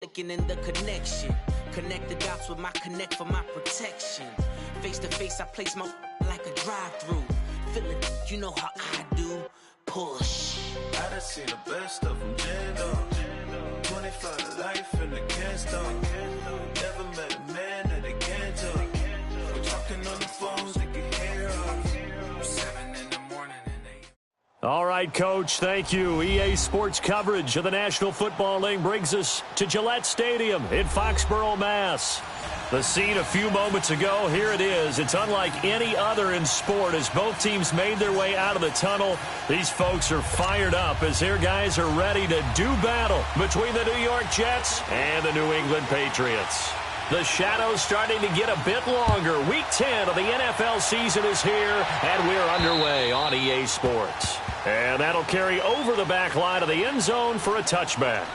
Looking in the connection, connect the dots with my connect for my protection. Face to face, I place my like a drive-through. Feeling, you know how I do. Push. I done seen the best of them jammed up. 25 to life and they can't stop. Never met a man that they can't talk. We're talking on the phones, they can hear us. 7 in the morning and they... All right, Coach, thank you. EA Sports coverage of the National Football League brings us to Gillette Stadium in Foxborough, Mass. The scene a few moments ago, here it is. It's unlike any other in sport as both teams made their way out of the tunnel. These folks are fired up as their guys are ready to do battle between the New York Jets and the New England Patriots. The shadow's starting to get a bit longer. Week 10 of the NFL season is here, and we're underway on EA Sports. And that'll carry over the back line of the end zone for a touchback.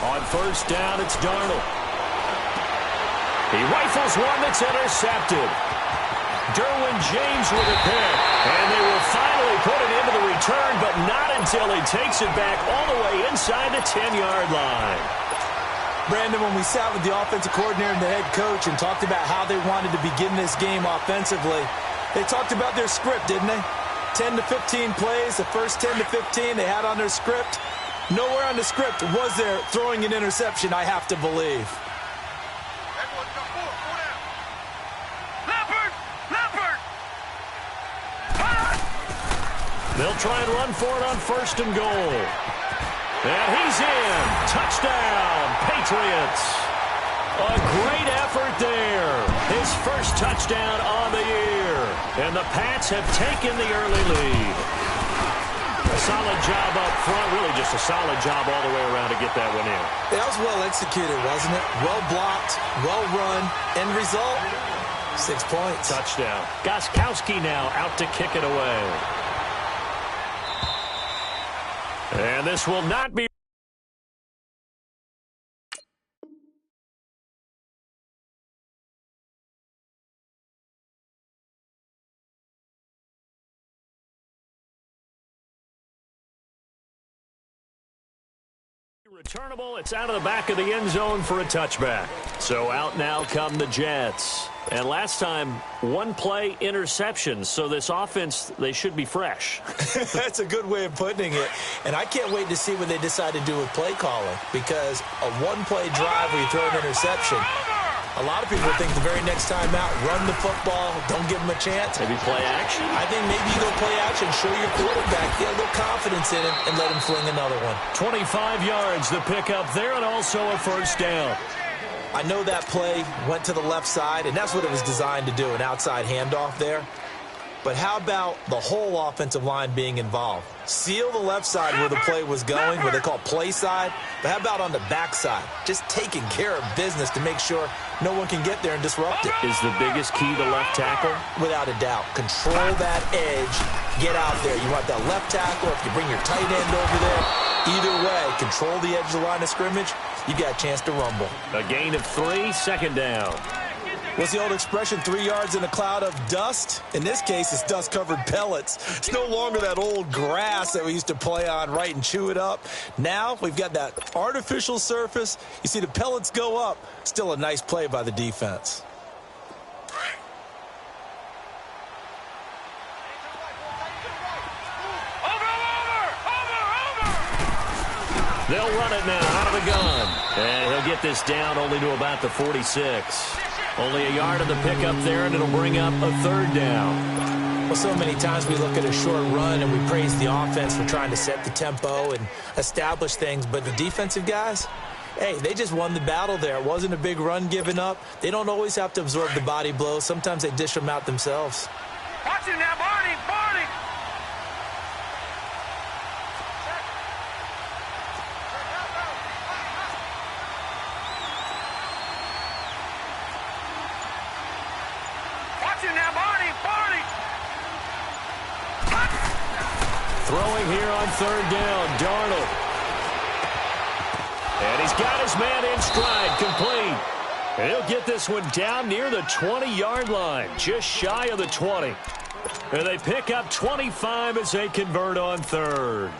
On first down, it's Darnold. He rifles one that's intercepted. Derwin James with a pick. And they will finally put it into the return, but not until he takes it back all the way inside the 10-yard line. Brandon, when we sat with the offensive coordinator and the head coach and talked about how they wanted to begin this game offensively, they talked about their script, didn't they? 10 to 15 plays, the first 10 to 15 they had on their script. Nowhere on the script was there throwing an interception, I have to believe. They'll try and run for it on first and goal. And he's in. Touchdown, Patriots. A great effort there. His first touchdown on the year. And the Pats have taken the early lead. A solid job up front, really just a solid job all the way around to get that one in. That was well executed, wasn't it? Well blocked, well run. End result, 6 points. Touchdown. Gostkowski now out to kick it away. And this will not be... returnable. It's out of the back of the end zone for a touchback. So out now come the Jets. And last time, one play interception. So this offense, they should be fresh. That's a good way of putting it. And I can't wait to see what they decide to do with play calling. Because a one-play drive where you throw an interception, a lot of people think the very next time out, run the football, don't give them a chance. Maybe play action? I think maybe you go play action, show your quarterback, get a little confidence in him, and let him fling another one. 25 yards, the pickup there, and also a first down. I know that play went to the left side, and that's what it was designed to do, an outside handoff there. But how about the whole offensive line being involved? Seal the left side where the play was going, what they call play side. But how about on the back side? Just taking care of business to make sure no one can get there and disrupt it. Is the biggest key the left tackle? Without a doubt. Control that edge. Get out there. You want that left tackle. If you bring your tight end over there, either way, control the edge of the line of scrimmage, you got a chance to rumble. A gain of 3, second down. What's the old expression, 3 yards in a cloud of dust? In this case, it's dust-covered pellets. It's no longer that old grass that we used to play on, right, and chew it up. Now we've got that artificial surface. You see the pellets go up. Still a nice play by the defense. They'll run it now out of the gun. And he'll get this down only to about the 46. Only a yard of the pickup there, and it'll bring up a third down. Well, so many times we look at a short run and we praise the offense for trying to set the tempo and establish things. But the defensive guys, hey, they just won the battle there. It wasn't a big run given up. They don't always have to absorb the body blows. Sometimes they dish them out themselves. Watch him now, Barney! Throwing here on third down, Darnold. And he's got his man in stride, complete. And he'll get this one down near the 20-yard line, just shy of the 20. And they pick up 25 as they convert on third.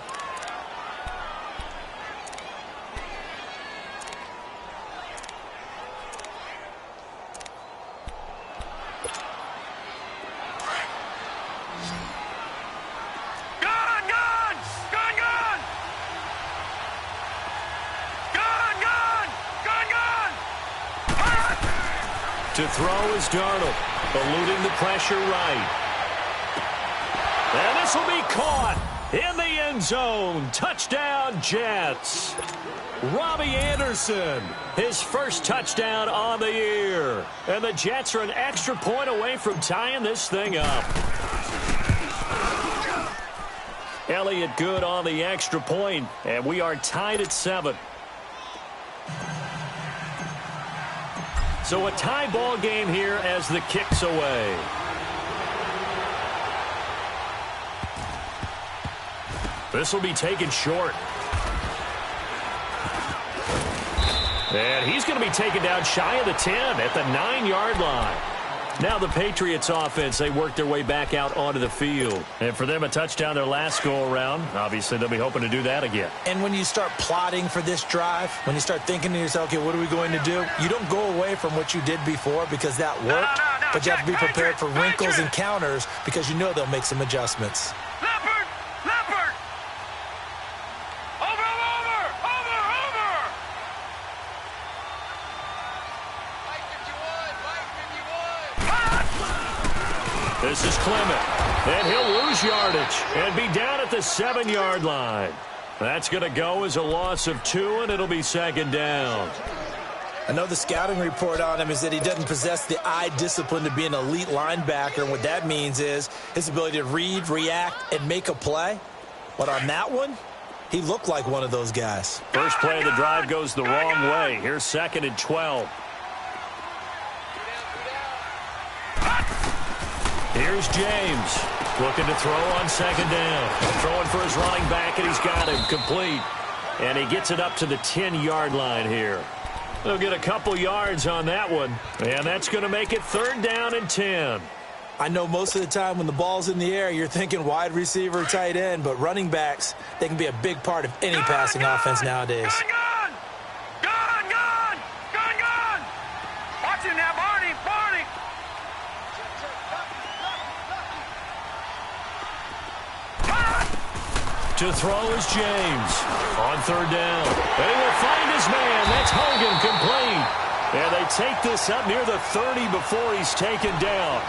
To throw is Darnold, eluding the pressure right. And this will be caught in the end zone. Touchdown, Jets. Robbie Anderson, his first touchdown on the year. And the Jets are an extra point away from tying this thing up. Elliott good on the extra point, and we are tied at 7. So a tie ball game here as the kick's away. This will be taken short. And he's going to be taken down shy of the 10 at the 9-yard line. Now the Patriots offense, they work their way back out onto the field. And for them, a touchdown their last go-around. Obviously, they'll be hoping to do that again. And when you start plotting for this drive, when you start thinking to yourself, okay, what are we going to do? You don't go away from what you did before because that worked. But you have to be prepared for wrinkles and counters because you know they'll make some adjustments. This is Clement, and he'll lose yardage and be down at the 7-yard line. That's going to go as a loss of 2, and it'll be second down. I know the scouting report on him is that he doesn't possess the eye discipline to be an elite linebacker, and what that means is his ability to read, react, and make a play. But on that one, he looked like one of those guys. First play of the drive goes the wrong way. Here's 2nd and 12. Here's James, looking to throw on second down. Throwing for his running back, and he's got him complete. And he gets it up to the 10-yard line here. They'll get a couple yards on that one, and that's going to make it 3rd down and 10. I know most of the time when the ball's in the air, you're thinking wide receiver, tight end, but running backs, they can be a big part of any passing offense nowadays. Watch him now, Barney. To throw is James on 3rd down. And he will find his man. That's Hogan, complete. And they take this up near the 30 before he's taken down.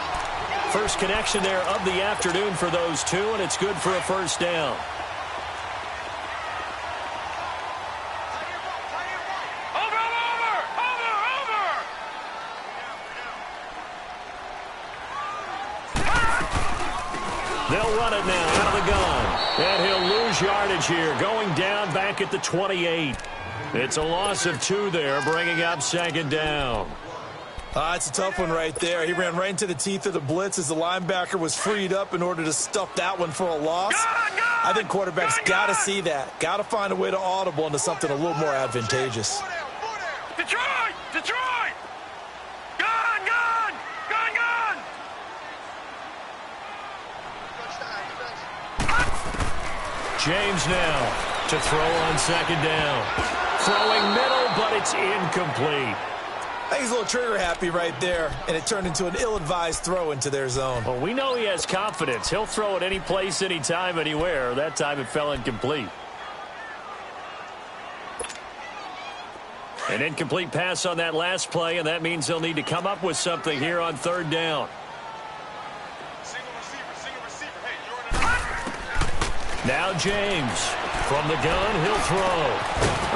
First connection there of the afternoon for those two, and it's good for a 1st down. They'll run it now out of the gun. And he'll lose yardage here, going down back at the 28. It's a loss of 2 there, bringing up 2nd down. It's a tough one right there. He ran right into the teeth of the blitz as the linebacker was freed up in order to stuff that one for a loss. I think quarterbacks got to see that. Got to find a way to audible into something a little more advantageous. Detroit! James now to throw on 2nd down. Throwing middle, but it's incomplete. I think he's a little trigger happy right there, and it turned into an ill-advised throw into their zone. Well, we know he has confidence. He'll throw it any place, anytime, anywhere. That time it fell incomplete. An incomplete pass on that last play, and that means they'll need to come up with something here on 3rd down. Now James from the gun, he'll throw.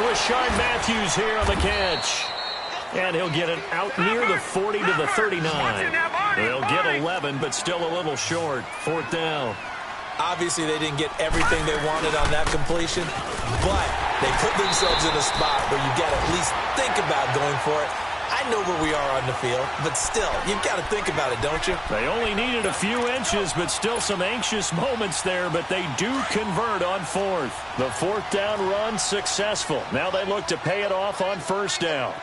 Rashard Matthews here on the catch. And he'll get it out near the 40 to the 39. They'll get 11, but still a little short. 4th down. Obviously, they didn't get everything they wanted on that completion, but they put themselves in a spot where you got to at least think about going for it. I I know where we are on the field, but still, you've got to think about it, don't you? They only needed a few inches, but still some anxious moments there, but they do convert on fourth. The fourth down run successful. Now they look to pay it off on first down.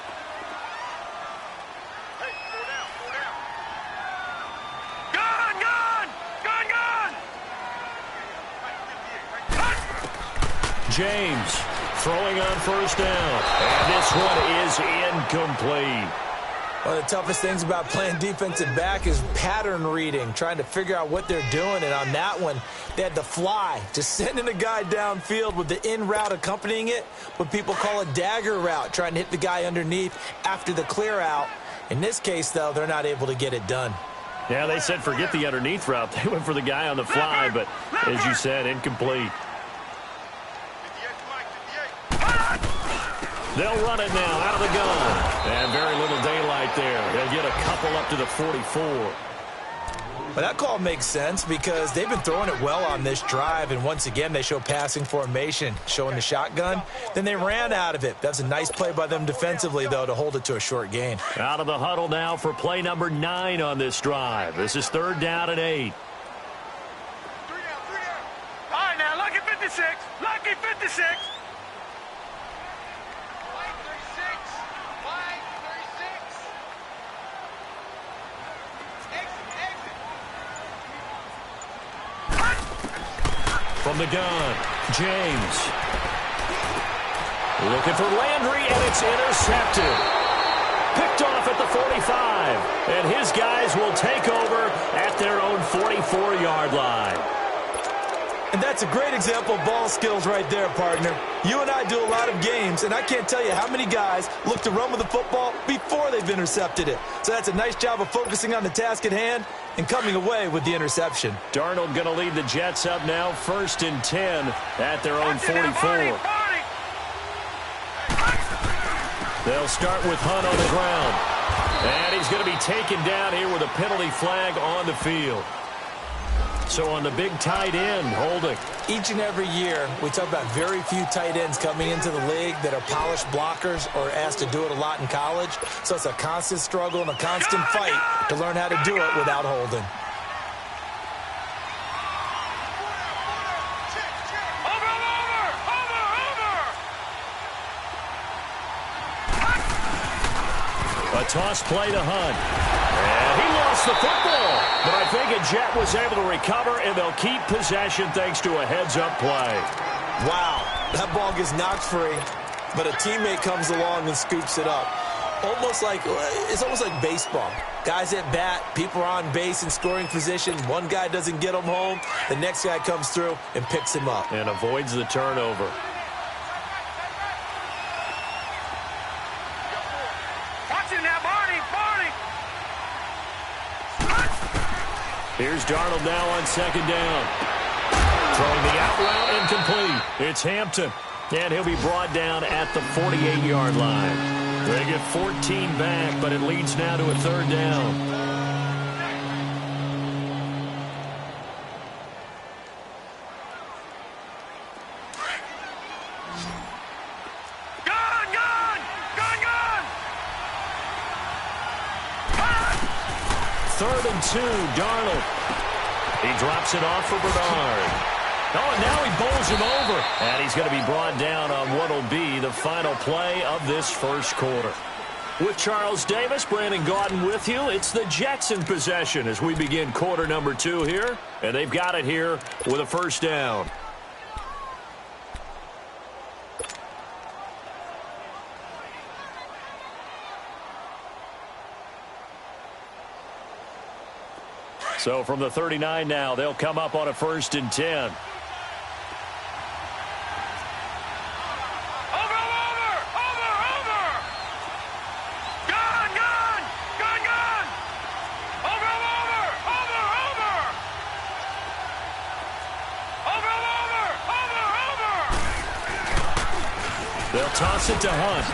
James throwing on first down. And this one is incomplete. One of the toughest things about playing defensive back is pattern reading, trying to figure out what they're doing. And on that one, they had to fly, just sending a guy downfield with the in route accompanying it, what people call a dagger route, trying to hit the guy underneath after the clear out. In this case, though, they're not able to get it done. Yeah, they said forget the underneath route. They went for the guy on the fly, but as you said, incomplete. They'll run it now out of the gun. And very little daylight there. They'll get a couple up to the 44. Well, that call makes sense because they've been throwing it well on this drive, and once again they show passing formation, showing the shotgun. Then they ran out of it. That's a nice play by them defensively, though, to hold it to a short gain. Out of the huddle now for play number 9 on this drive. This is 3rd down and 8. All right, now, lucky 56. Lucky 56. From the gun, James. Looking for Landry, and it's intercepted. Picked off at the 45. And his guys will take over at their own 44-yard line. And that's a great example of ball skills right there, partner. You and I do a lot of games, and I can't tell you how many guys look to run with the football before they've intercepted it. So that's a nice job of focusing on the task at hand and coming away with the interception. Darnold going to lead the Jets up now, 1st and 10 at their own 44. They'll start with Hunt on the ground. And he's going to be taken down here with a penalty flag on the field. So on the big tight end, holding. Each and every year, we talk about very few tight ends coming into the league that are polished blockers or asked to do it a lot in college. So it's a constant struggle and a constant fight to learn how to do it without holding. A toss play to Hunt. And he lost the football. But I think a Jet was able to recover, and they'll keep possession thanks to a heads-up play. Wow, that ball gets knocked free, but a teammate comes along and scoops it up. It's almost like baseball. Guys at bat, people are on base in scoring position. One guy doesn't get him home. The next guy comes through and picks him up. And avoids the turnover. Here's Darnold now on 2nd down. Throwing the out route, incomplete. It's Hampton, and he'll be brought down at the 48-yard line. They get 14 back, but it leads now to a 3rd down. Third and 2, Darnold. He drops it off for Bernard. Oh, and now he bowls him over. And he's going to be brought down on what will be the final play of this first quarter. With Charles Davis, Brandon Gaudin with you. It's the Jets in possession as we begin quarter number 2 here. And they've got it here with a 1st down. So from the 39 now, they'll come up on a 1st and 10. They'll toss it to Hunt.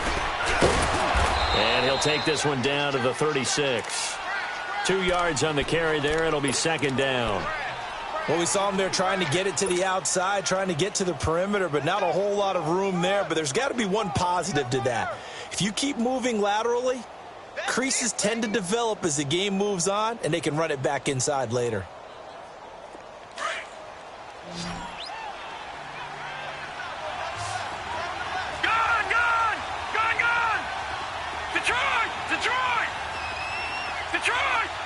And he'll take this one down to the 36. 2 yards on the carry there. It'll be 2nd down. Well, we saw him there trying to get it to the outside, trying to get to the perimeter, but not a whole lot of room there. But there's got to be one positive to that. If you keep moving laterally, Creases tend to develop as the game moves on, and they can run it back inside later.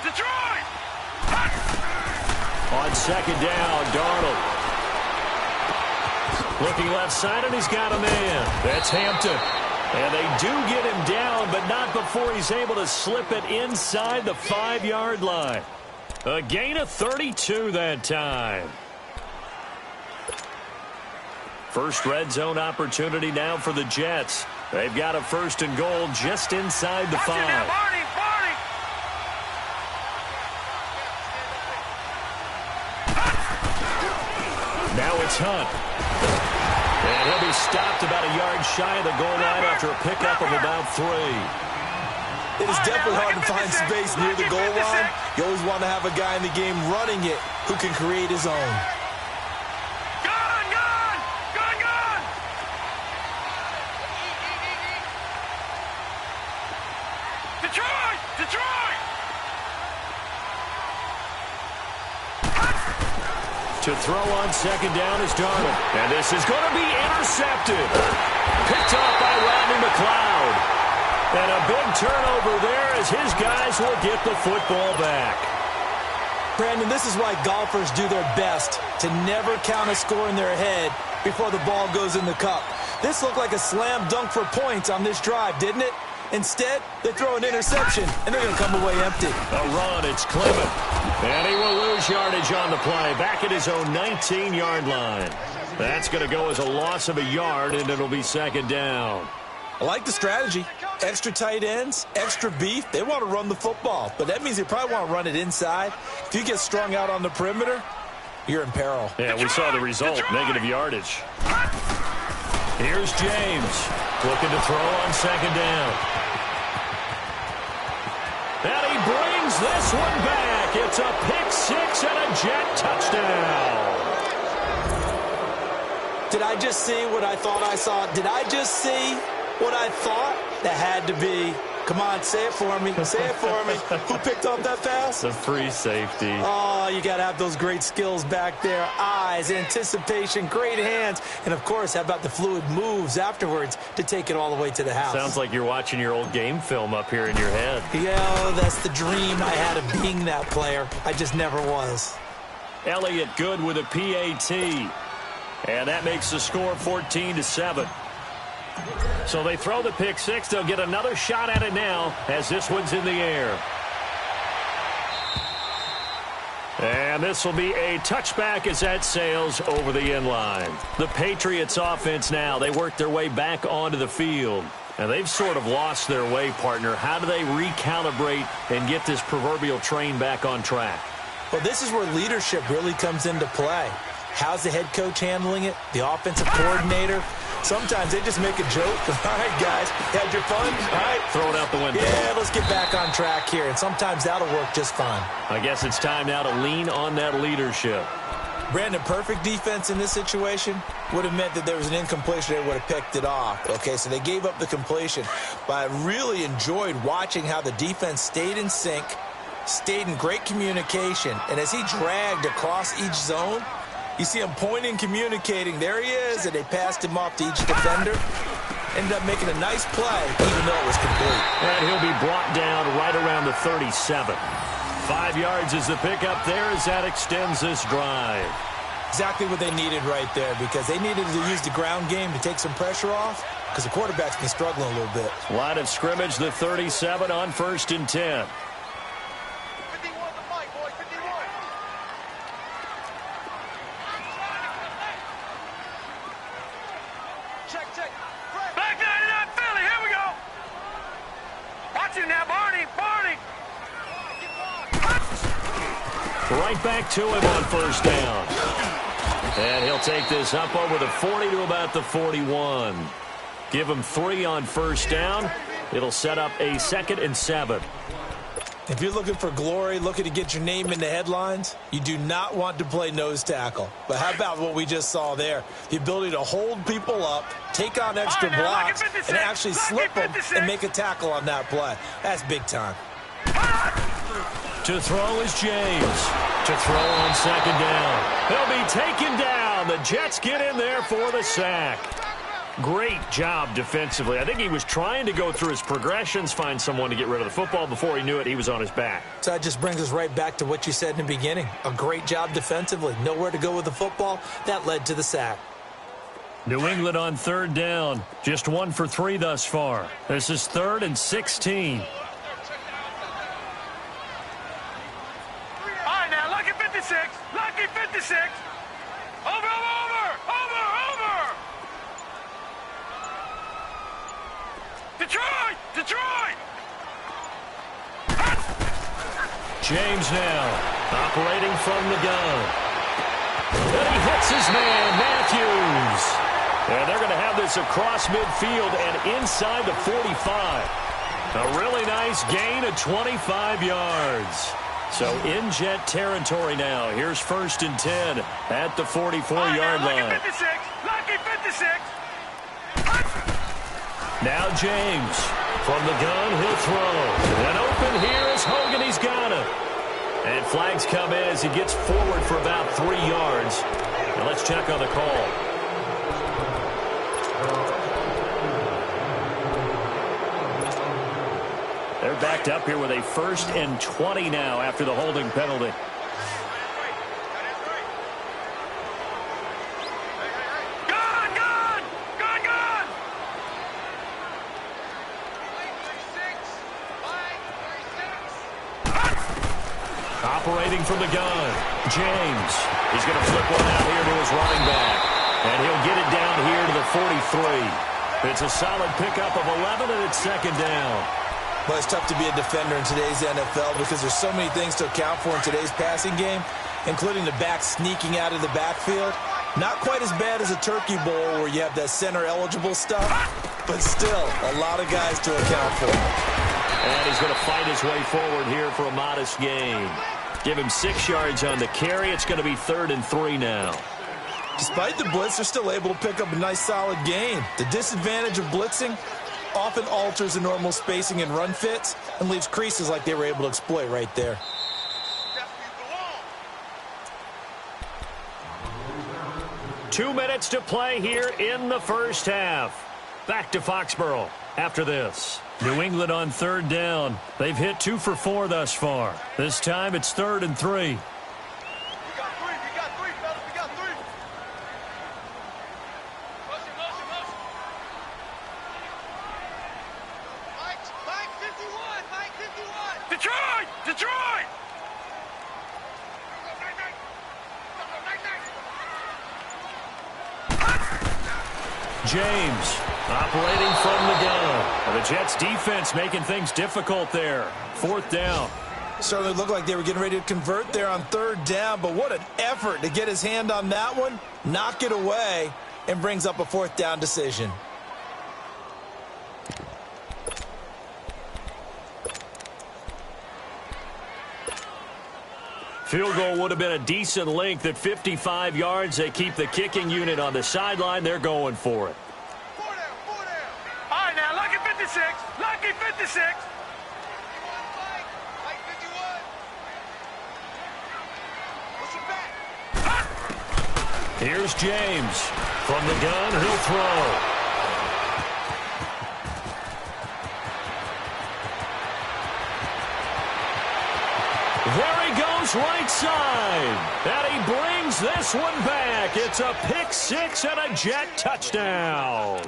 Detroit! On second down, Darnold. Looking left side, and he's got a man. That's Hampton. And they do get him down, but not before he's able to slip it inside the 5-yard line. A gain of 32 that time. First red zone opportunity now for the Jets. They've got a 1st and goal just inside the 5. Now it's Hunt. And he'll be stopped about a yard shy of the goal line after a pickup of about 3. It is definitely hard to find space near the goal line. You always want to have a guy in the game running it who can create his own. To throw on second down is Darnold. And this is going to be intercepted. Picked off by Rodney McLeod. And a big turnover there as his guys will get the football back. Brandon, this is why golfers do their best to never count a score in their head before the ball goes in the cup. This looked like a slam dunk for points on this drive, didn't it? Instead, they throw an interception, and they're going to come away empty. A run, it's Clement. And he will lose yardage on the play, back at his own 19-yard line. That's going to go as a loss of a yard, and it'll be second down. I like the strategy. Extra tight ends, extra beef. They want to run the football, but that means they probably want to run it inside. If you get strung out on the perimeter, you're in peril. Yeah, we saw the result, negative yardage. Here's James, looking to throw on second down. And he brings this one back. It's a pick six and a Jet touchdown. Did I just see what I thought I saw? Did I just see what I thought? That had to be. Come on, say it for me. Say it for me. Who picked up that pass? The free safety. Oh, you got to have those great skills back there. Eyes, anticipation, great hands. And, of course, how about the fluid moves afterwards to take it all the way to the house? Sounds like you're watching your old game film up here in your head. Yeah, that's the dream I had of being that player. I just never was. Elliott good with a PAT. And that makes the score 14-7. So they throw the pick six. They'll get another shot at it now as this one's in the air. And this will be a touchback as that sails over the end line. The Patriots offense now, they work their way back onto the field. And they've sort of lost their way, partner. How do they recalibrate and get this proverbial train back on track? Well, this is where leadership really comes into play. How's the head coach handling it? The offensive coordinator? Sometimes they just make a joke. All right, guys, had your fun? All right. Throw it out the window. Yeah, let's get back on track here. And sometimes that'll work just fine. I guess it's time now to lean on that leadership. Brandon, perfect defense in this situation would have meant that there was an incompletion. They would have picked it off. Okay, so they gave up the completion. But I really enjoyed watching how the defense stayed in sync, stayed in great communication. And as he dragged across each zone, you see him pointing, communicating. There he is, and they passed him off to each defender. Ended up making a nice play, even though it was complete. And he'll be brought down right around the 37. 5 yards is the pickup there as that extends this drive. Exactly what they needed right there, because they needed to use the ground game to take some pressure off, because the quarterback's been struggling a little bit. Line of scrimmage, the 37 on 1st and 10. Right back to him on 1st down. And he'll take this up over the 40 to about the 41. Give him 3 on 1st down. It'll set up a 2nd and 7. If you're looking for glory, looking to get your name in the headlines, you do not want to play nose tackle. But how about what we just saw there? The ability to hold people up, take on extra blocks, and actually slip them and make a tackle on that play. That's big time. To throw is James. To throw on second down. He'll be taken down. The Jets get in there for the sack. Great job defensively. I think he was trying to go through his progressions, find someone to get rid of the football. Before he knew it, he was on his back. So that just brings us right back to what you said in the beginning. A great job defensively. Nowhere to go with the football. That led to the sack. New England on third down. Just 1 for 3 thus far. This is 3rd and 16. All right, now, lucky 56. Lucky 56. Over. Detroit! James now, operating from the gun. And he hits his man, Matthews. And they're going to have this across midfield and inside the 45. A really nice gain of 25 yards. So in Jet territory now. Here's 1st and 10 at the 44-yard line. Lucky 56. Now James, from the gun, he'll throw. And open here is Hogan, he's got it. And flags come in as he gets forward for about 3 yards. And let's check on the call. They're backed up here with a 1st and 20 now after the holding penalty. Operating from the gun, James. He's going to flip one out here to his running back. And he'll get it down here to the 43. It's a solid pickup of 11, and it's 2nd down. Well, it's tough to be a defender in today's NFL because there's so many things to account for in today's passing game, including the back sneaking out of the backfield. Not quite as bad as a turkey bowl where you have that center-eligible stuff, but still a lot of guys to account for. And he's going to fight his way forward here for a modest gain. Give him 6 yards on the carry. It's going to be 3rd and 3 now. Despite the blitz, they're still able to pick up a nice solid gain. The disadvantage of blitzing often alters the normal spacing and run fits and leaves creases like they were able to exploit right there. 2 minutes to play here in the first half. Back to Foxborough after this. New England on 3rd down. They've hit 2 for 4 thus far. This time it's 3rd and 3. We got 3, fellas. We got 3. Motion. Mike 51. Detroit! James operating from the gun. The Jets defense making things difficult there. 4th down. Certainly looked like they were getting ready to convert there on 3rd down, but what an effort to get his hand on that one, knock it away, and brings up a 4th down decision. Field goal would have been a decent length at 55 yards. They keep the kicking unit on the sideline. They're going for it. 4 down. All right, now, lucky 56. Lucky 56. Mike 51. Push it back. Here's James. From the gun, he'll throw. There he goes right side. And he brings this one back. It's a pick 6 and a Jet touchdown.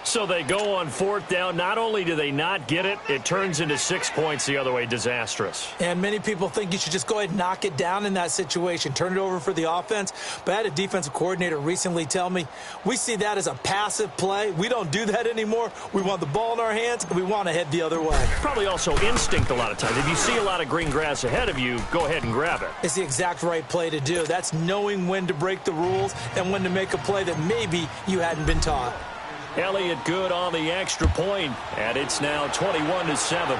So they go on 4th down. Not only do they not get it, it turns into 6 points the other way. Disastrous. And many people think you should just go ahead and knock it down in that situation. Turn it over for the offense. But I had a defensive coordinator recently tell me, we see that as a passive play. We don't do that anymore. We want the ball in our hands, and we want to head the other way. Probably also instinct a lot of times. If you see a lot of green grass ahead of you, go ahead and grab it. It's the exact right play to do. That's knowing when to break the rules and when to make a play that maybe you hadn't been taught. Elliott good on the extra point, and it's now 21-7.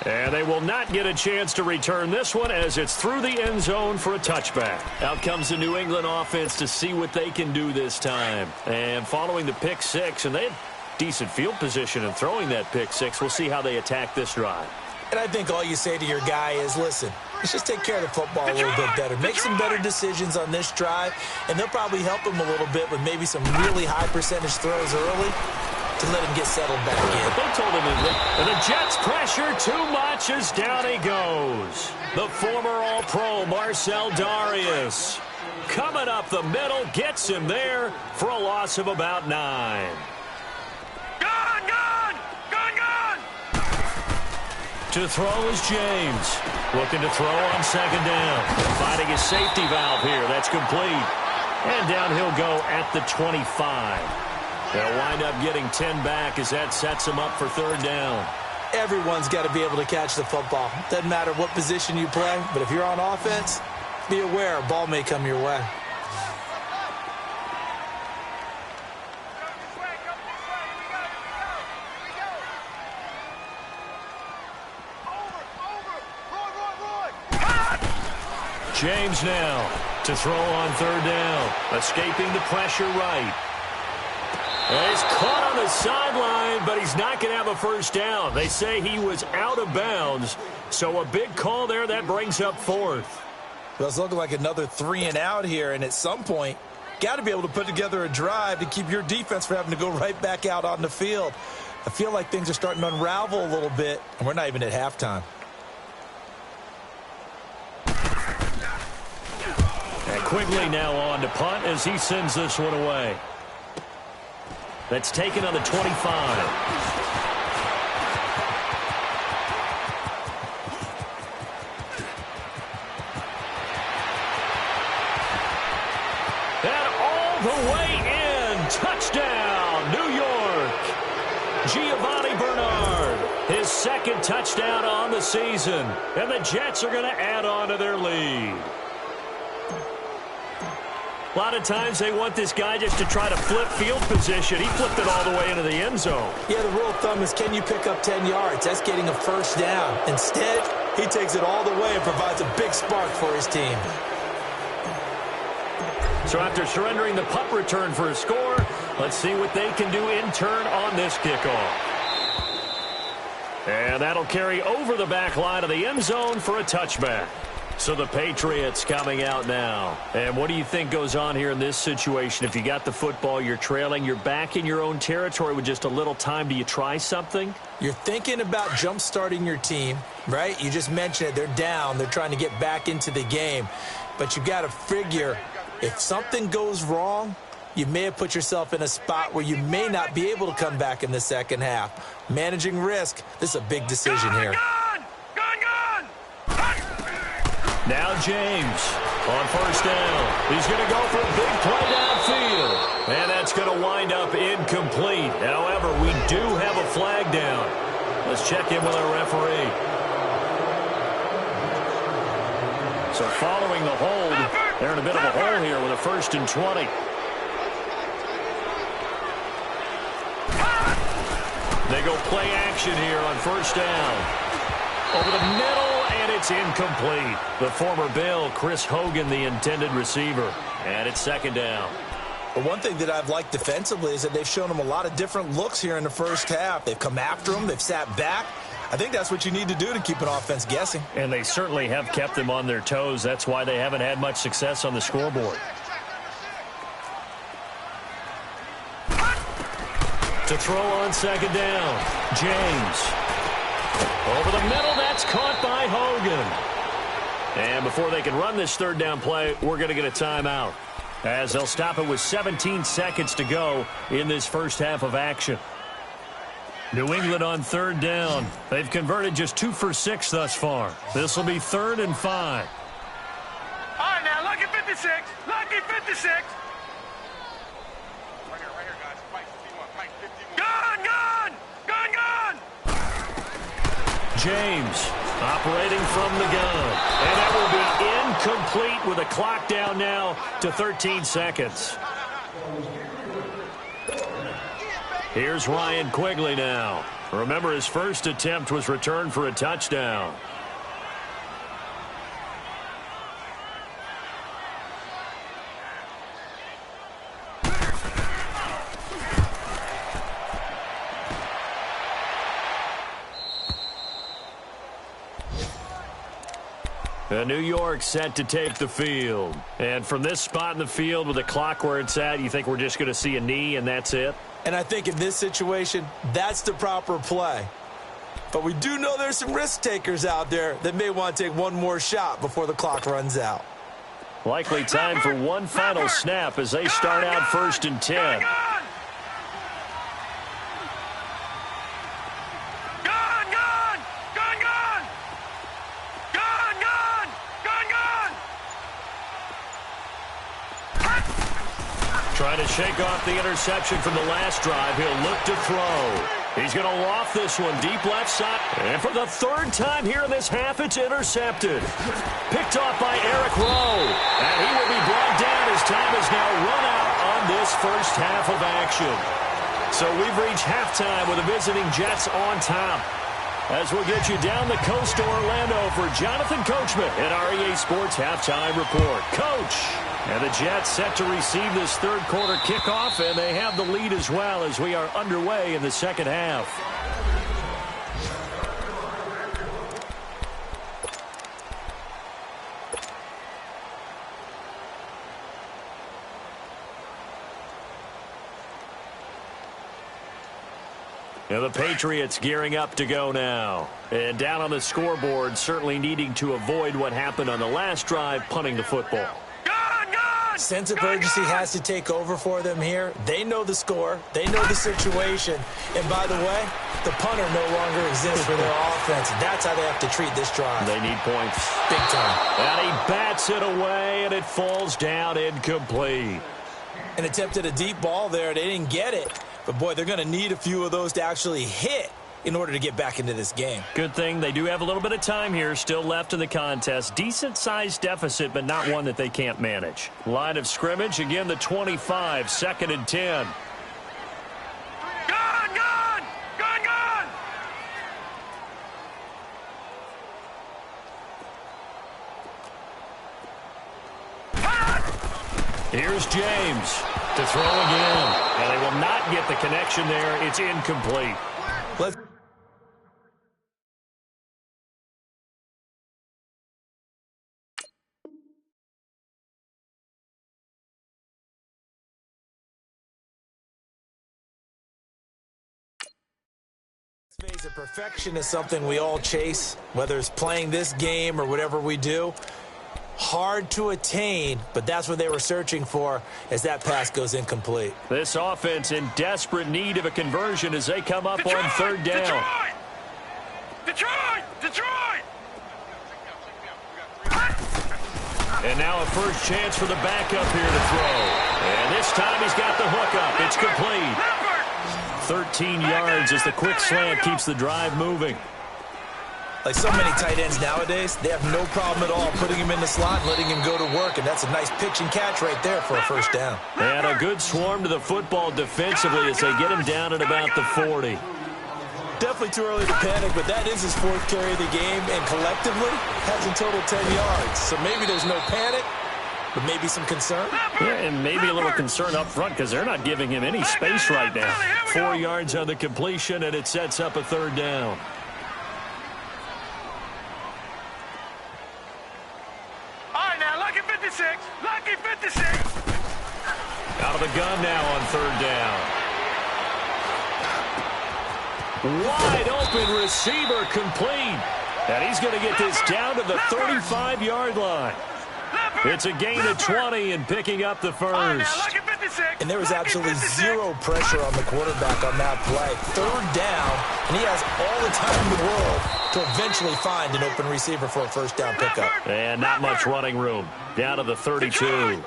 And they will not get a chance to return this one as it's through the end zone for a touchback. Out comes the New England offense to see what they can do this time. And following the pick six, and they had decent field position in throwing that pick six, we'll see how they attack this drive. And I think all you say to your guy is, listen, let's just take care of the football a little bit better. Make some better decisions on this drive, and they'll probably help him a little bit with maybe some really high percentage throws early to let him get settled back in. They told him, and the Jets pressure too much as down he goes. The former All-Pro Marcel Darius coming up the middle, gets him there for a loss of about 9. To throw is James. Looking to throw on second down. Finding his safety valve here. That's complete. And down he'll go at the 25. They'll wind up getting 10 back as that sets him up for third down. Everyone's got to be able to catch the football. Doesn't matter what position you play, but if you're on offense, be aware a ball may come your way. James now to throw on third down. Escaping the pressure right. And he's caught on the sideline, but he's not going to have a first down. They say he was out of bounds. So a big call there. That brings up fourth. Well, it's looking like another 3 and out here, and at some point, got to be able to put together a drive to keep your defense from having to go right back out on the field. I feel like things are starting to unravel a little bit, and we're not even at halftime. And Quigley now on to punt as he sends this one away. That's taken on the 25. And all the way in. Touchdown, New York. Giovanni Bernard, his second touchdown on the season. And the Jets are going to add on to their lead. A lot of times they want this guy just to try to flip field position. He flipped it all the way into the end zone. Yeah, the rule of thumb is, can you pick up 10 yards? That's getting a first down. Instead, he takes it all the way and provides a big spark for his team. So after surrendering the punt return for a score, let's see what they can do in turn on this kickoff. And that'll carry over the back line of the end zone for a touchback. So the Patriots coming out now. And what do you think goes on here in this situation? If you got the football, you're trailing, you're back in your own territory with just a little time. Do you try something? You're thinking about jump-starting your team, right? You just mentioned it. They're down. They're trying to get back into the game. But you got to figure, if something goes wrong, you may have put yourself in a spot where you may not be able to come back in the second half. Managing risk, this is a big decision here. Now James on first down. He's going to go for a big play downfield. And that's going to wind up incomplete. However, we do have a flag down. Let's check in with our referee. So following the hold, they're in a bit of a hole here with a 1st and 20. They go play action here on first down. Over the middle, and it's incomplete. The former Bill, Chris Hogan, the intended receiver. And it's second down. But one thing that I've liked defensively is that they've shown him a lot of different looks here in the first half. They've come after him. They've sat back. I think that's what you need to do to keep an offense guessing. And they certainly have kept them on their toes. That's why they haven't had much success on the scoreboard. To throw on second down, James. Over the middle, that's caught by Hogan. And before they can run this third down play, we're going to get a timeout, as they'll stop it with 17 seconds to go in this first half of action. New England on third down. They've converted just 2 for 6 thus far. This will be 3rd and 5. All right, now, lucky 56. Lucky 56. Right here, guys. Fight 51. Fight 51. Gun, gun! Gun, gun! James operating from the gun. And that will be incomplete with a clock down now to 13 seconds. Here's Ryan Quigley now. Remember, his first attempt was returned for a touchdown. New York set to take the field. And from this spot in the field with the clock where it's at, you think we're just going to see a knee and that's it? And I think in this situation, that's the proper play. But we do know there's some risk takers out there that may want to take one more shot before the clock runs out. Likely time for one final snap as they start out 1st and 10. Trying to shake off the interception from the last drive. He'll look to throw. He's going to loft this one deep left side. And for the 3rd time here in this half, it's intercepted. Picked off by Eric Rowe. And he will be brought down as time is now run out on this first half of action. So we've reached halftime with the visiting Jets on top. As we'll get you down the coast to Orlando for Jonathan Coachman at our EA Sports Halftime Report. Coach! And the Jets set to receive this 3rd quarter kickoff, and they have the lead as well as we are underway in the 2nd half. Now the Patriots gearing up to go now. And down on the scoreboard, certainly needing to avoid what happened on the last drive, punting the football. Sense of urgency has to take over for them here. They know the score. They know the situation. And by the way, the punter no longer exists for their offense. That's how they have to treat this drive. They need points. Big time. And he bats it away, and it falls down incomplete. An attempt at a deep ball there. They didn't get it. But, boy, they're going to need a few of those to actually hit in order to get back into this game. Good thing they do have a little bit of time here still left in the contest. Decent-sized deficit, but not one that they can't manage. Line of scrimmage, again, the 25, 2nd and 10. Here's James to throw again. And they will not get the connection there. It's incomplete. Phase of perfection is something we all chase, whether it's playing this game or whatever we do. Hard to attain, but that's what they were searching for as that pass goes incomplete. This offense in desperate need of a conversion as they come up on 3rd down. Detroit! And now a first chance for the backup here to throw. And this time he's got the hook up. It's complete. 13 yards as the quick slant keeps the drive moving. Like so many tight ends nowadays, they have no problem at all putting him in the slot and letting him go to work, and that's a nice pitch and catch right there for a first down. And a good swarm to the football defensively as they get him down at about the 40. Definitely too early to panic, but that is his 4th carry of the game, and collectively has in total 10 yards. So maybe there's no panic, but maybe some concern. Yeah, and maybe a little concern up front because they're not giving him any space right now. 4 yards on the completion, and it sets up a 3rd down. Lucky 56. Out of the gun now on 3rd down. Wide open receiver complete. And he's going to get this down to the 35-yard line. It's a gain of 20 and picking up the first. And there was absolutely zero pressure on the quarterback on that play. 3rd down, and he has all the time in the world to eventually find an open receiver for a first down pickup. And not much running room. Down to the 32.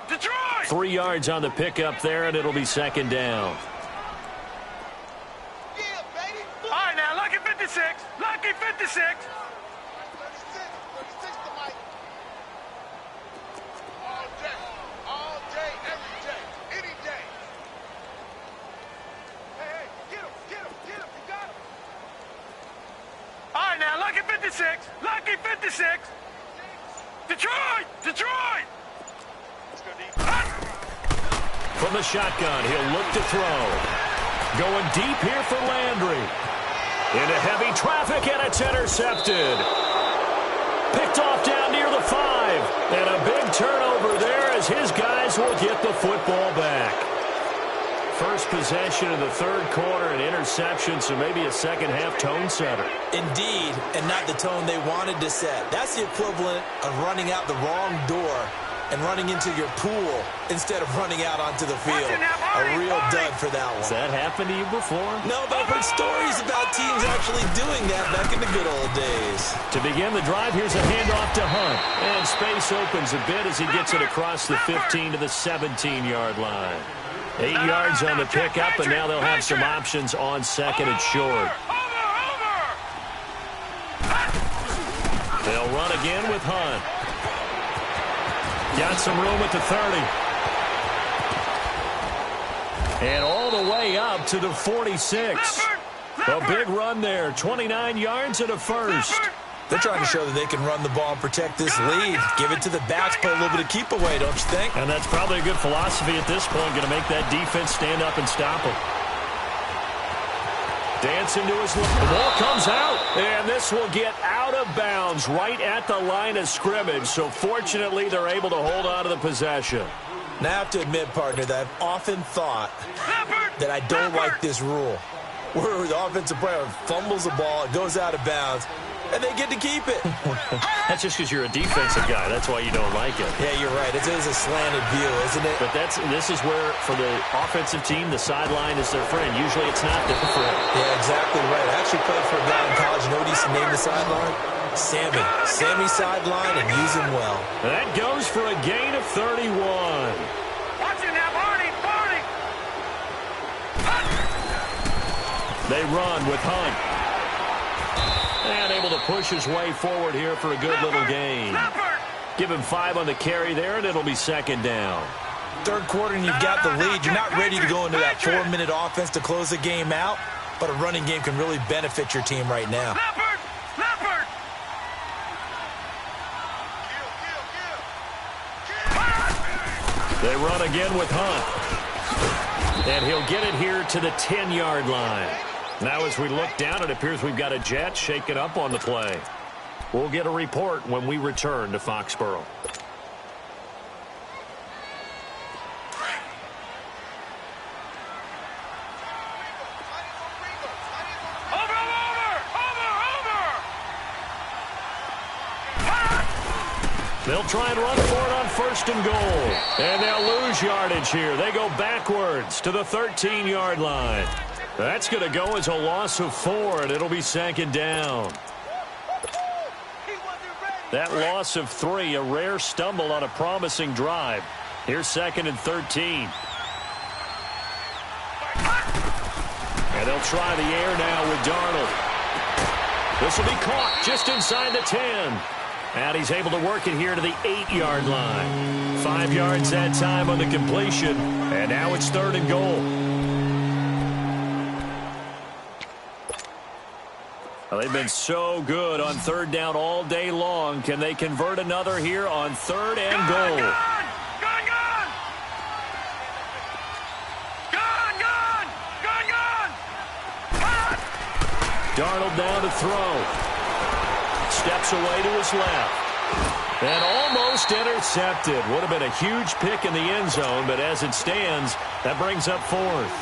3 yards on the pickup there, and it'll be 2nd down. Yeah, baby. All right, now, lucky 56. Lucky 56. From the shotgun, he'll look to throw. Going deep here for Landry. Into heavy traffic, and it's intercepted. Picked off down near the 5. And a big turnover there as his guys will get the football back. First possession in the third quarter, an interception, so maybe a second-half tone setter. Indeed, and not the tone they wanted to set. That's the equivalent of running out the wrong door and running into your pool instead of running out onto the field. A real dud for that one. Has that happened to you before? No, but I've heard stories about teams actually doing that back in the good old days. To begin the drive, here's a handoff to Hunt. And space opens a bit as he gets it across the 15 to the 17-yard line. 8 yards on the pickup, and now they'll have some options on second and short. They'll run again with Hunt. Got some room at the 30. And all the way up to the 46. A big run there, 29 yards and a first. They're trying to show that they can run the ball and protect this lead. Give it to the backs, play a little bit of keep away, don't you think? And that's probably a good philosophy at this point, going to make that defense stand up and stop them. Dancing to his left. The ball comes out, and this will get out of bounds right at the line of scrimmage. So fortunately, they're able to hold on to the possession. Now, I have to admit, partner, that I've often thought that I don't like this rule, where the offensive player fumbles the ball, it goes out of bounds, and they get to keep it. That's just because you're a defensive guy. That's why you don't like it. Yeah, you're right. It is a slanted view, isn't it? But this is where, for the offensive team, the sideline is their friend. Usually it's not their friend. Yeah, exactly right. I actually played for a guy in college. You know what he used to name the sideline? Sammy. Sammy sideline, and use him well. That goes for a gain of 31. Watch it now, Barney! Barney! They run with Hunt. And able to push his way forward here for a good little gain. Give him 5 on the carry there, and it'll be second down. Third quarter, and you've got the lead. You're not ready to go into that 4-minute offense to close the game out, but a running game can really benefit your team right now. They run again with Hunt. And he'll get it here to the 10-yard line. Now as we look down, it appears we've got a jet shaken up on the play. We'll get a report when we return to Foxborough. They'll try and run for it on first and goal. And they'll lose yardage here. They go backwards to the 13-yard line. That's going to go as a loss of 4, and it'll be second down. That loss of 3, a rare stumble on a promising drive. Here's second and 13. And they'll try the air now with Darnold. This will be caught just inside the 10. And he's able to work it here to the 8-yard line. 5 yards that time on the completion. And now it's third and goal. Well, they've been so good on third down all day long. Can they convert another here on third and goal? Darnold down to throw. Steps away to his left. And almost intercepted. Would have been a huge pick in the end zone, but as it stands, that brings up fourth.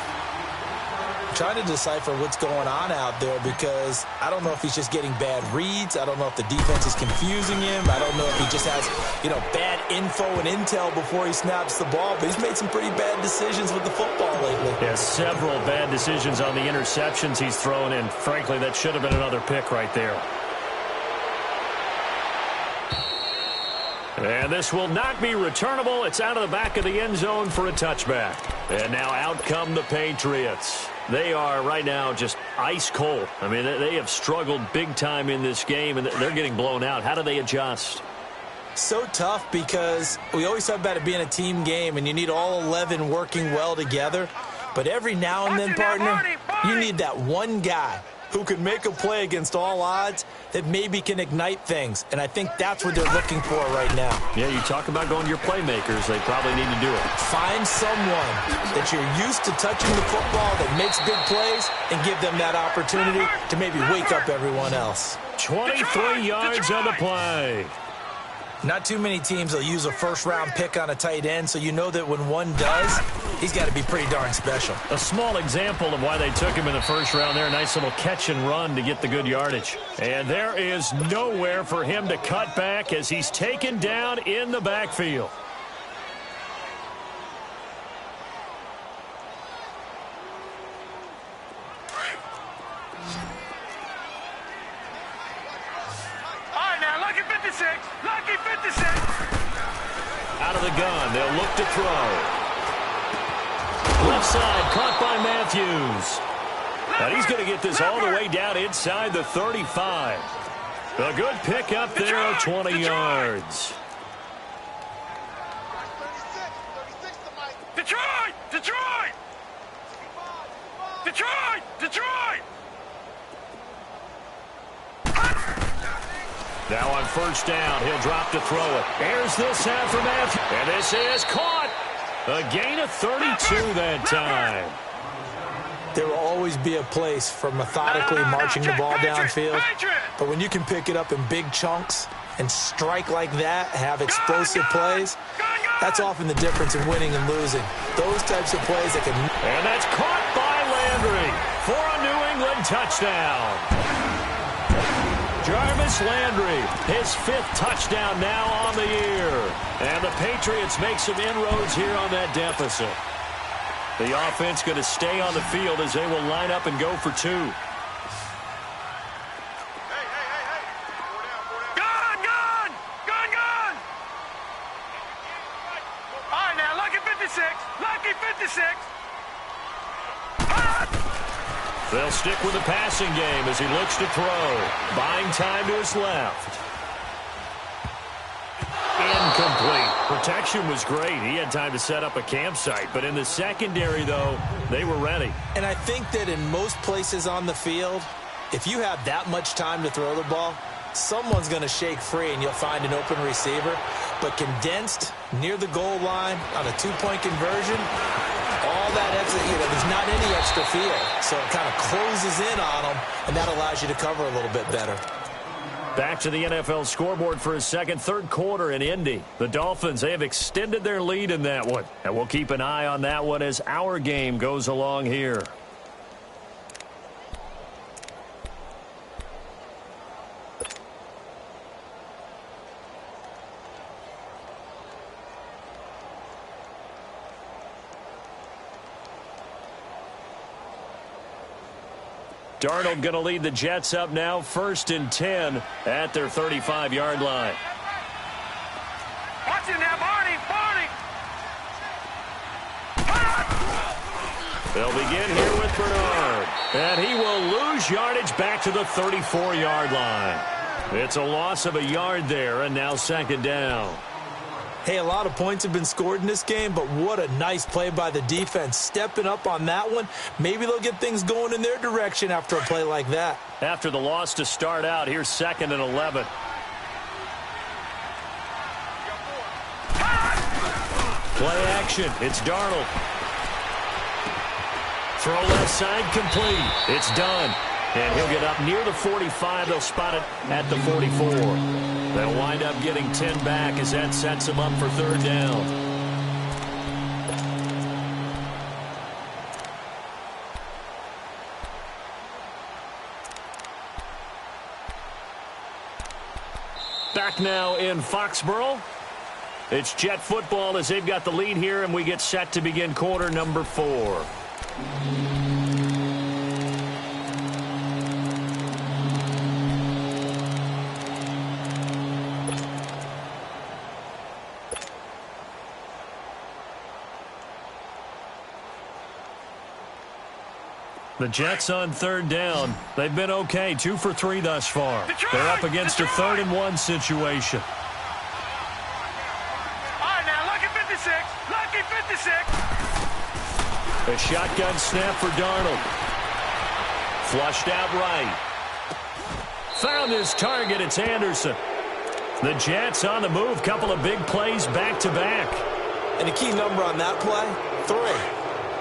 Trying to decipher what's going on out there because I don't know if he's just getting bad reads. I don't know if the defense is confusing him. I don't know if he just has, bad info and intel before he snaps the ball. But he's made some pretty bad decisions with the football lately. Yeah, several bad decisions on the interceptions he's thrown in. Frankly, that should have been another pick right there. And this will not be returnable. It's out of the back of the end zone for a touchback. And now out come the Patriots. They are right now just ice cold. I mean, they have struggled big time in this game, and they're getting blown out. How do they adjust? So tough because we always talk about it being a team game, and you need all 11 working well together. But every now and then, partner, you need that one guy who can make a play against all odds that maybe can ignite things. And I think that's what they're looking for right now. Yeah, you talk about going to your playmakers. They probably need to do it. Find someone that you're used to touching the football that makes big plays and give them that opportunity to maybe wake up everyone else. 23 yards on the play. Not too many teams will use a first-round pick on a tight end, so you know that when one does, he's got to be pretty darn special. A small example of why they took him in the first round there. A nice little catch and run to get the good yardage. And there is nowhere for him to cut back as he's taken down in the backfield. Lucky 56! Lucky 56! Out of the gun, they'll look to throw. Left side, caught by Matthews. And he's going to get this all the way down inside the 35. A good pickup there of 20 yards. Detroit! Detroit! Detroit! Detroit! Now on first down, he'll drop to throw it. Here's this out for Matthews. And this is caught. A gain of 32 that time. There will always be a place for methodically marching the ball downfield. But when you can pick it up in big chunks and strike like that, have explosive plays, that's often the difference in winning and losing. Those types of plays that can... And that's caught by Landry for a New England touchdown. Jarvis Landry, his 5th touchdown now on the year. And the Patriots make some inroads here on that deficit. The offense going to stay on the field as they will line up and go for 2. Gun! Gun! Gun, gun! All right, now, lucky 56. Lucky 56. They'll stick with the passing game as he looks to throw. Buying time to his left. Incomplete. Protection was great. He had time to set up a campsite. But in the secondary, though, they were ready. And I think that in most places on the field, if you have that much time to throw the ball, someone's going to shake free and you'll find an open receiver. But condensed near the goal line on a 2-point conversion, all that extra, there's not any extra field. So it kind of closes in on them, and that allows you to cover a little bit better. Back to the NFL scoreboard for a second, third quarter in Indy. The Dolphins, they have extended their lead in that one. And we'll keep an eye on that one as our game goes along here. Darnold going to lead the Jets up now, 1st and 10 at their 35-yard line. Watch it now, Barney! Barney! They'll begin here with Bernard. And he will lose yardage back to the 34-yard line. It's a loss of a yard there, and now 2nd down. Hey, a lot of points have been scored in this game, but what a nice play by the defense. Stepping up on that one, maybe they'll get things going in their direction after a play like that. After the loss to start out, here's 2nd and 11. Play action, it's Darnold. Throw left side complete. It's done. And he'll get up near the 45. They'll spot it at the 44. They'll wind up getting 10 back as that sets them up for 3rd down. Back now in Foxborough. It's Jet football as they've got the lead here, and we get set to begin quarter number 4. The Jets on 3rd down. They've been okay, 2 for 3 thus far. They're up against a 3rd and 1 situation. All right, now, lucky 56. Lucky 56. A shotgun snap for Darnold. Flushed out right. Found his target. It's Anderson. The Jets on the move. Couple of big plays back-to-back. And the key number on that play, 3.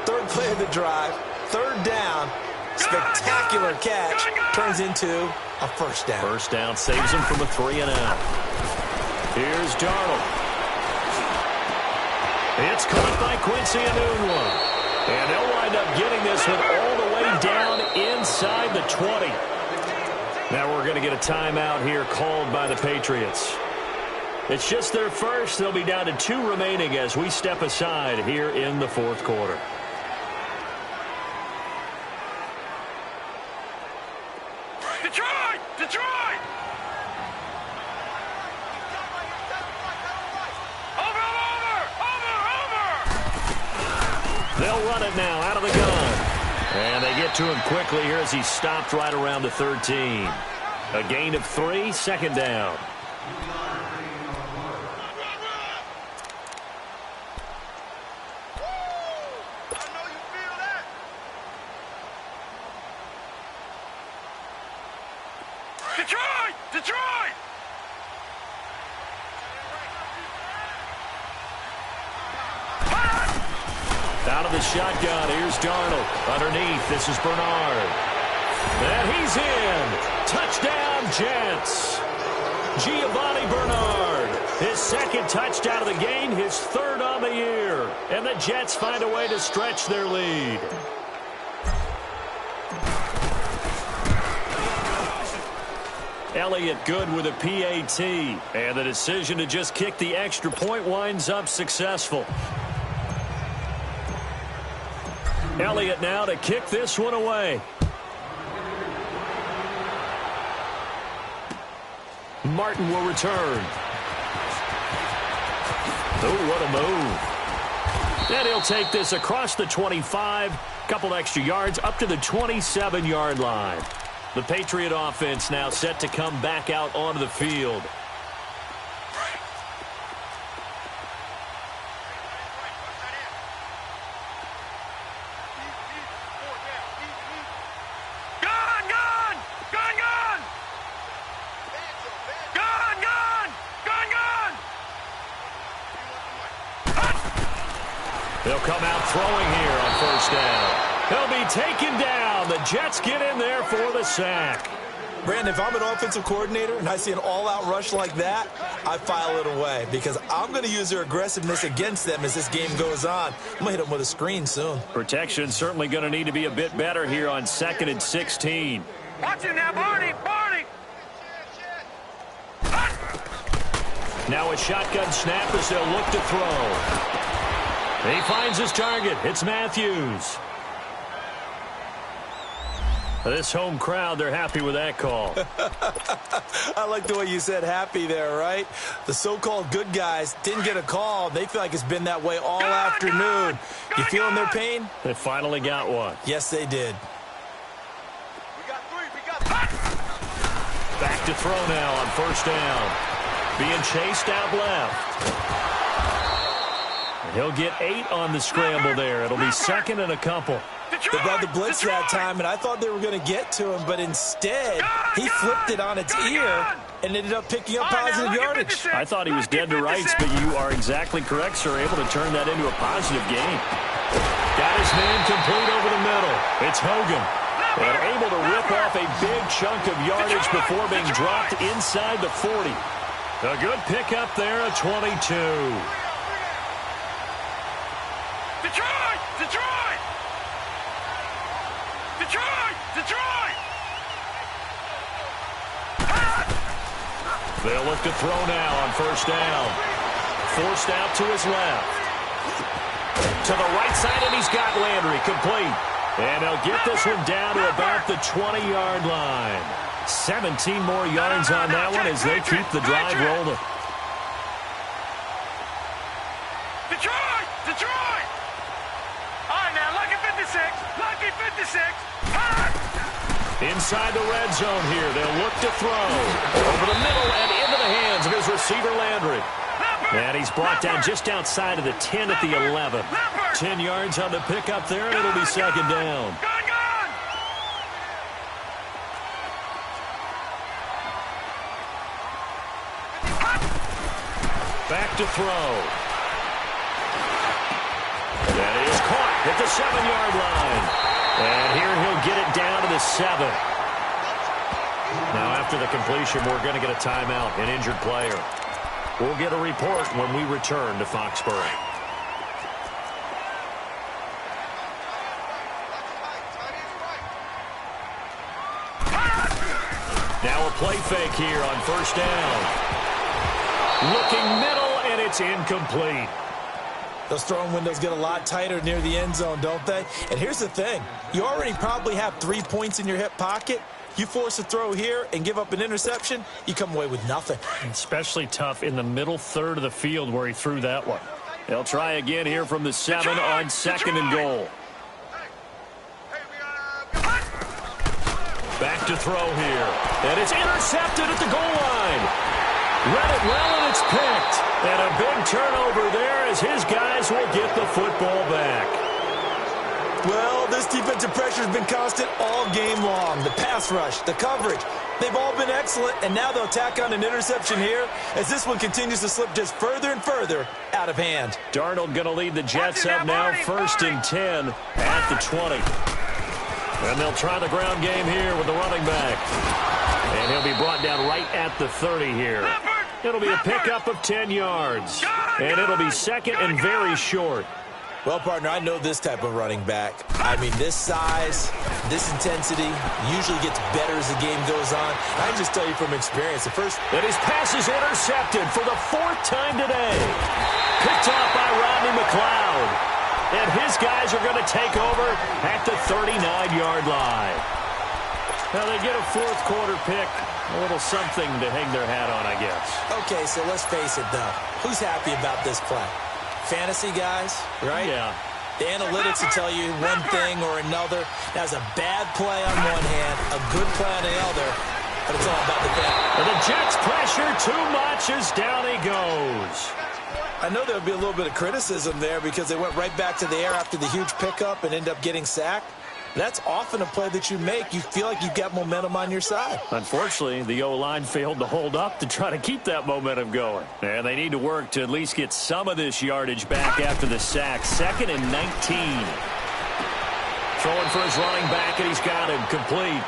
Third play of the drive, third down. Spectacular catch turns into a first down. First down saves him from a 3-and-out. Here's Darnold. It's caught by Quincy Enunwa. And they'll wind up getting this one all the way down inside the 20. Now we're going to get a timeout here called by the Patriots. It's just their first. They'll be down to 2 remaining as we step aside here in the fourth quarter. Detroit! Detroit! They'll run it now out of the gun. And they get to him quickly here as he stopped right around the 13. A gain of 3, second down. Detroit! Detroit! Out of the shotgun, here's Darnold. Underneath, this is Bernard. And he's in. Touchdown, Jets. Giovanni Bernard. His second touchdown of the game, his third on the year. And the Jets find a way to stretch their lead. Elliott good with a PAT. And the decision to just kick the extra point winds up successful. Elliott now to kick this one away. Martin will return. Oh, what a move. And he'll take this across the 25. Couple extra yards up to the 27-yard line. The Patriot offense now set to come back out onto the field. They'll come out throwing here on first down. They'll be taken down. The Jets get in there for the sack. Brandon, if I'm an offensive coordinator and I see an all-out rush like that, I file it away because I'm going to use their aggressiveness against them as this game goes on. I'm going to hit them with a screen soon. Protection certainly going to need to be a bit better here on 2nd and 16. Watch it now, Barney! Barney! Now a shotgun snap as they'll look to throw. He finds his target. It's Matthews. This home crowd, they're happy with that call. I like the way you said happy there, right? The so-called good guys didn't get a call. They feel like it's been that way all afternoon. You feeling their pain? They finally got one. Yes, they did. Back to throw now on first down. Being chased out left. He'll get 8 on the scramble there. It'll be 2nd and a couple. They brought the blitz that time, and I thought they were going to get to him, but instead, he flipped it on its ear and ended up picking up positive yardage. I thought he was dead to rights, but you are exactly correct, sir. Able to turn that into a positive gain. Got his man complete over the middle. It's Hogan. And able to rip off a big chunk of yardage before being dropped inside the 40. A good pickup there, a 22. Detroit! Detroit! Detroit! Detroit! They'll look to throw now on first down. Forced out to his left. To the right side, and he's got Landry complete. And they'll get this one down to about the 20-yard line. 17 more yards on that one as they keep the drive rolling. Detroit! Detroit! All right, now, lucky 56. Lucky 56. Inside the red zone here. They'll look to throw. Over the middle and into the hands of his receiver, Landry. And he's brought down just outside of the 10 at the 11. 10 yards on the pickup there, and it'll be second down. to throw. That is caught at the 7-yard line. And here he'll get it down to the 7. Now, after the completion, we're going to get a timeout, an injured player. We'll get a report when we return to Foxborough. Now a play fake here on first down. Looking middle, and it's incomplete. Those throwing windows get a lot tighter near the end zone, don't they? And here's the thing. You already probably have 3 points in your hip pocket. You force a throw here and give up an interception, you come away with nothing. Especially tough in the middle third of the field where he threw that one. They'll try again here from the 7 on 2nd and goal. Back to throw here. And it's intercepted at the goal line. Read it well, and it's picked. And a big turnover there as his guys will get the football back. Well, this defensive pressure has been constant all game long. The pass rush, the coverage, they've all been excellent, and now they'll tack on an interception here as this one continues to slip just further and further out of hand. Darnold going to lead the Jets up now, 1st and 10 at the 20. And they'll try the ground game here with the running back. And he'll be brought down right at the 30 here. It'll be a pickup of 10 yards. And it'll be 2nd and very short. Well, partner, I know this type of running back. I mean, this size, this intensity usually gets better as the game goes on. I can just tell you from experience, And his pass is intercepted for the 4th time today. Picked off by Rodney McLeod. And his guys are going to take over at the 39-yard line. Now they get a 4th quarter pick. A little something to hang their hat on, I guess. Okay, so let's face it, though. Who's happy about this play? Fantasy guys, right? Yeah. The analytics will tell you one thing or another. That's a bad play on one hand, a good play on the other, but it's all about the bet. And the Jets pressure too much as down he goes. I know there'll be a little bit of criticism there because they went right back to the air after the huge pickup and end up getting sacked. That's often a play that you make. You feel like you've got momentum on your side. Unfortunately, the O-line failed to hold up to try to keep that momentum going. And they need to work to at least get some of this yardage back after the sack. 2nd and 19. Throwing for his running back, and he's got him complete.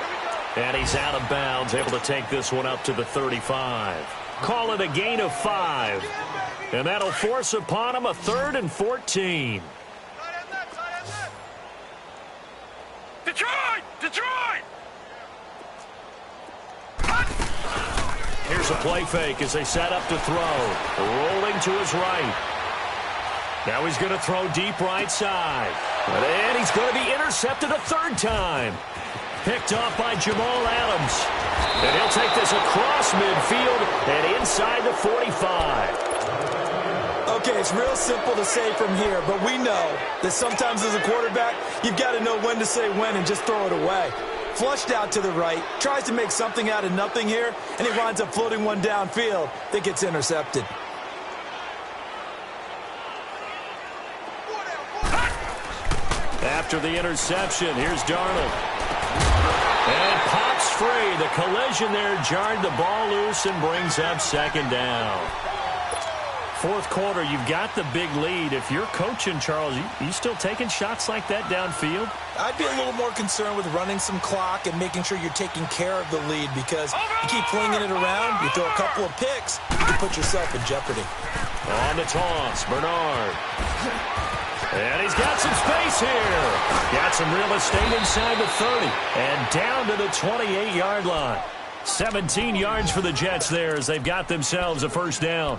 And he's out of bounds, able to take this one up to the 35. Call it a gain of 5. And that'll force upon him a 3rd and 14. Detroit! Detroit! Here's a play fake as they set up to throw. Rolling to his right. Now he's going to throw deep right side. And he's going to be intercepted a 3rd time. Picked off by Jamal Adams. And he'll take this across midfield and inside the 45. Okay, it's real simple to say from here, but we know that sometimes as a quarterback, you've got to know when to say when and just throw it away. Flushed out to the right, tries to make something out of nothing here, and he winds up floating one downfield that gets intercepted. After the interception, here's Darnold. And pops free. The collision there jarred the ball loose and brings up 2nd down. 4th quarter, you've got the big lead. If you're coaching, Charles, you still taking shots like that downfield? I'd be a little more concerned with running some clock and making sure you're taking care of the lead because you keep flinging it around, you throw a couple of picks, you can put yourself in jeopardy. On the toss, Bernard. And he's got some space here. Got some real estate inside the 30 and down to the 28-yard line. 17 yards for the Jets there as they've got themselves a 1st down.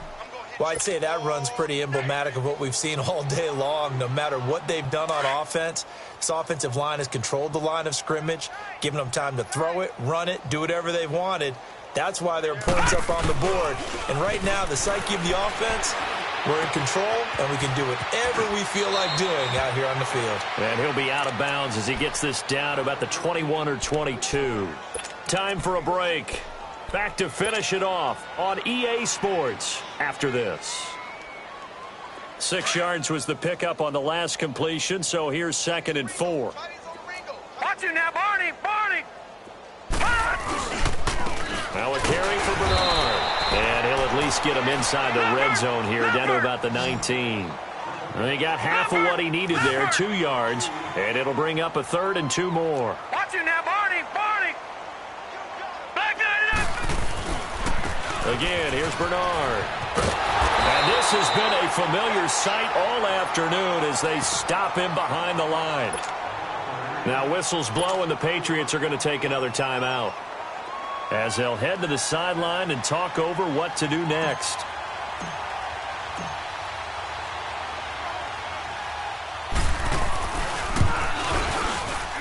Well, I'd say that run's pretty emblematic of what we've seen all day long. No matter what they've done on offense, this offensive line has controlled the line of scrimmage, given them time to throw it, run it, do whatever they wanted. That's why there are points up on the board. And right now, the psyche of the offense, we're in control, and we can do whatever we feel like doing out here on the field. And he'll be out of bounds as he gets this down to about the 21 or 22. Time for a break. Back to finish it off on EA Sports after this. 6 yards was the pickup on the last completion, so here's 2nd and 4. Watch him now, Barney! Barney! Now a carry for Bernard. And he'll at least least get him inside the red zone here, down to about the 19. And he got half of what he needed there, 2 yards, and it'll bring up a 3rd and 2 more. Watch you now, Barney. Back it up. Again, here's Bernard. And this has been a familiar sight all afternoon as they stop him behind the line. Now whistles blow, and the Patriots are going to take another timeout as they'll head to the sideline and talk over what to do next.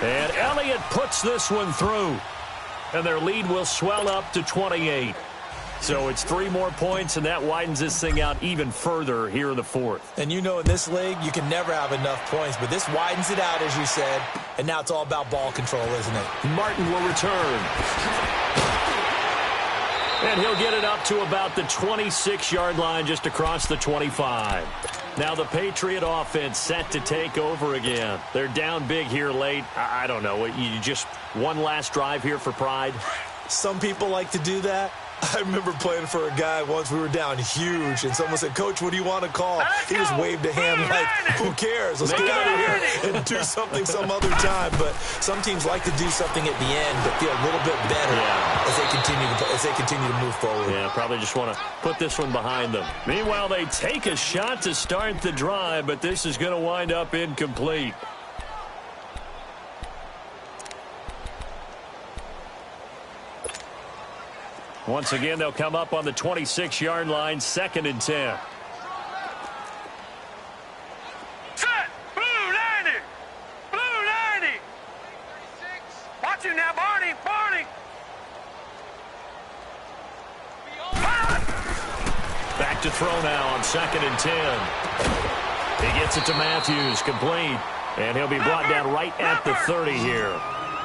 And Elliott puts this one through, and their lead will swell up to 28. So it's 3 more points, and that widens this thing out even further here in the 4th. And you know in this league, you can never have enough points, but this widens it out, as you said, and now it's all about ball control, isn't it? Martin will return. And he'll get it up to about the 26-yard line, just across the 25. Now the Patriot offense set to take over again. They're down big here late. I don't know. You just one last drive here for pride? Some people like to do that. I remember playing for a guy once. We were down huge, and someone said, "Coach, what do you want to call?" He just waved a hand like, "Who cares? Let's get out of here and do something some other time." But some teams like to do something at the end, but feel a little bit better as they continue to move forward. Yeah, probably just want to put this one behind them. Meanwhile, they take a shot to start the drive, but this is going to wind up incomplete. Once again, they'll come up on the 26-yard line, 2nd and 10. Set! Blue 90! Blue 90! Watch you now, Barney! Back to throw now on 2nd and 10. He gets it to Matthews, complete. And he'll be brought down right at the 30 here.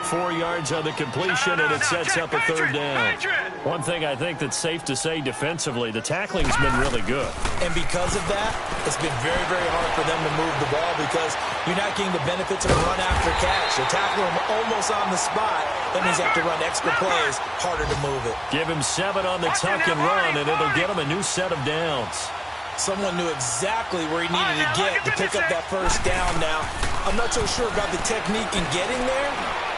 4 yards on the completion, and it sets up a 3rd down. One thing I think that's safe to say defensively, the tackling's been really good. And because of that, it's been very, very hard for them to move the ball because you're not getting the benefits of a run after catch. You're tackling them almost on the spot. That means you have to run extra plays, harder to move it. Give him 7 on the tuck and run, and it'll get him a new set of downs. Someone knew exactly where he needed to get to pick up that 1st down now. I'm not so sure about the technique in getting there,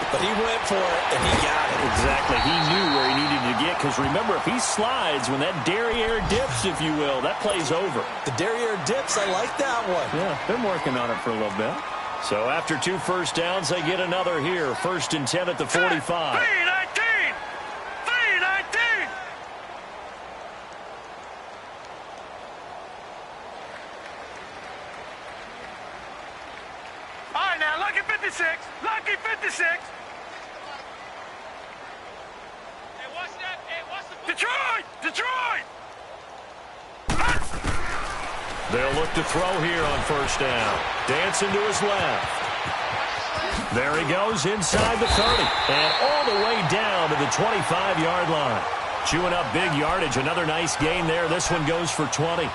but he went for it, and he got it. Exactly. He knew where he needed to get, because remember, if he slides, when that derriere dips, if you will, that play's over. The derriere dips, I like that one. Yeah, been working on it for a little bit. So after 2 first downs, they get another here. 1st and 10 at the 45. 319! All right, now, lucky 56. Lucky 56. Hey, what's that? Hey, what's the... Detroit! They'll look to throw here on 1st down. Dancing to his left. There he goes inside the 30. And all the way down to the 25-yard line. Chewing up big yardage. Another nice gain there. This one goes for 20.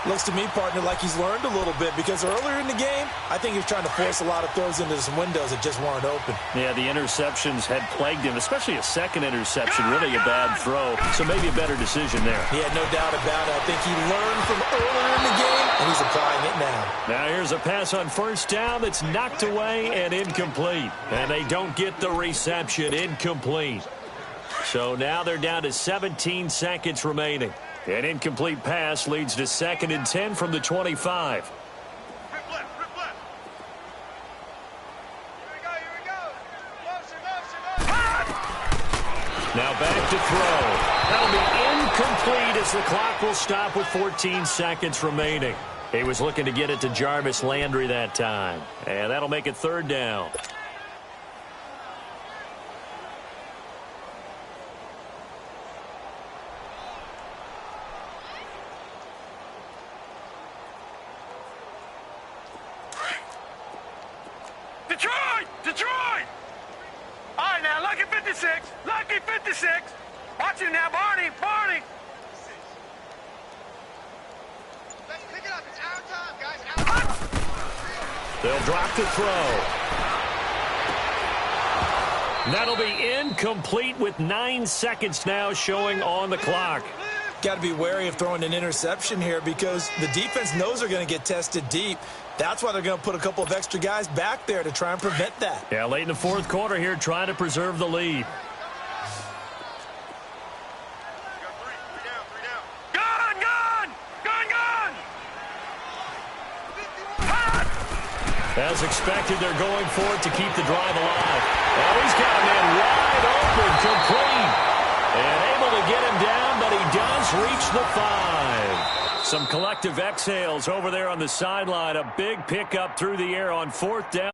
Looks to me, partner, like he's learned a little bit because earlier in the game, I think he was trying to force a lot of throws into some windows that just weren't open. Yeah, the interceptions had plagued him, especially a 2nd interception, really a bad throw. So maybe a better decision there. Yeah, no doubt about it. I think he learned from earlier in the game, and he's applying it now. Now here's a pass on 1st down that's knocked away and incomplete. And they don't get the reception, incomplete. So now they're down to 17 seconds remaining. An incomplete pass leads to 2nd and 10 from the 25. Rip left. Here we go. Motion. Now back to throw. That'll be incomplete as the clock will stop with 14 seconds remaining. He was looking to get it to Jarvis Landry that time. And that'll make it 3rd down. Detroit! All right, now, lucky 56. Lucky 56. Watch you now, Barney. Let's pick it up. It's our time, guys. Our time. They'll drop the throw. That'll be incomplete with 9 seconds now showing on the clock. got to be wary of throwing an interception here because the defense knows they're going to get tested deep. That's why they're going to put a couple of extra guys back there to try and prevent that. Yeah, late in the fourth quarter here, trying to preserve the lead. As expected, they're going for it to keep the drive alive. Oh, he's got a man wide open, complete. And able to get him down, but he does reach the 5. Some collective exhales over there on the sideline. A big pickup through the air on fourth down.